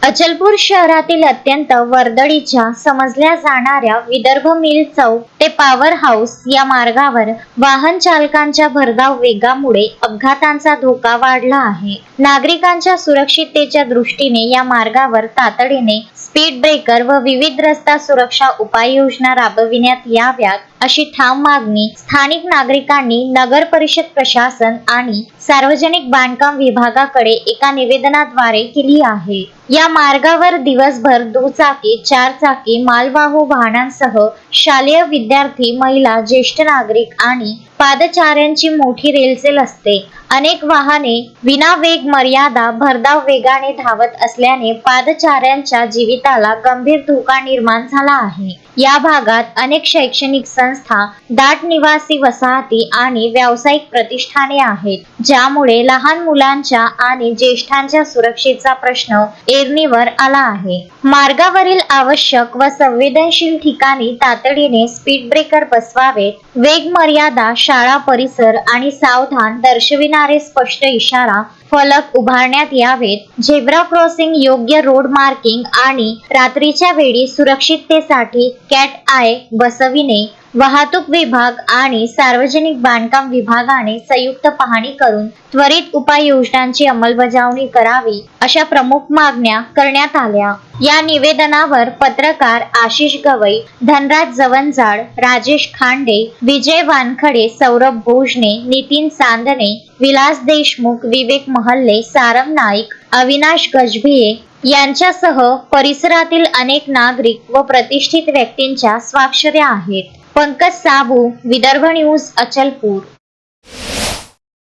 अचलपूर शहरातील अत्यंत वर्दळीच्या समजल्या जाणाऱ्या विदर्भ मिल चौक ते पॉवर हाऊस या मार्गावर वाहन चालकांच्या भरधाव वेगामुळे अपघातांचा धोका वाढला आहे। नागरिकांच्या सुरक्षिततेच्या दृष्टीने या मार्गावर तातडीने स्पीड ब्रेकर व विविध रस्ता सुरक्षा उपाययोजना राबविण्यात याव्यात अशी ठाम मागणी स्थानिक नागरिकांनी नगर परिषद प्रशासन आणि सार्वजनिक बांधकाम विभागाकडे एका निवेदनाद्वारे केली आहे। या मार्गावर दिवसभर दुचाकी, चारचाकी, मालवाहू वाहनांसह शालेय विद्यार्थी, महिला, ज्येष्ठ नागरिक आणि पादचाऱ्यांची मोठी रेलचेल असते। अनेक वाहने विना वेग मर्यादा भरधाव वेगाने धावत असल्याने पादचाऱ्यांच्या जीविताला गंभीर धोका निर्माण झाला आहे। या भागात अनेक शैक्षणिक संस्था, दाट निवासी वसाहती आणि व्यावसायिक प्रतिष्ठाने आहेत, ज्यामुळे लहान मुलांच्या आणि ज्येष्ठांच्या सुरक्षेचा प्रश्न ऐरणीवर आला आहे। मार्गावरील आवश्यक व संवेदनशील ठिकाणी तातडीने स्पीड ब्रेकर बसवावेत, वेग मर्यादा, शाळा परिसर आणि सावधान दर्शविणारे स्पष्ट इशारा फलक उभारण्यात यावेत, झेब्रा क्रॉसिंग, योग्य रोड मार्किंग आणि रात्रीच्या वेळी सुरक्षिततेसाठी कॅट आय बसविणे। वाहतूक विभाग आणि सार्वजनिक बांधकाम विभागाने संयुक्त पाहणी करून त्वरित उपाययोजनांची अंमलबजावणी करावी अशा प्रमुख मागण्या करण्यात आल्या। या निवेदनावर पत्रकार आशिष गवई, धनराज जवंजाळ, राजेश खांडे, विजय वानखडे, सौरभ भोजने, नितीन चांदणे, विलास देशमुख, विवेक महल्ले, सारंग नाईक, अविनाश गजभिये यांच्यासह परिसरातील अनेक नागरिक व प्रतिष्ठित व्यक्तींच्या स्वाक्षऱ्या आहेत। पंकज साबू, विदर्भ न्यूज, अचलपूर।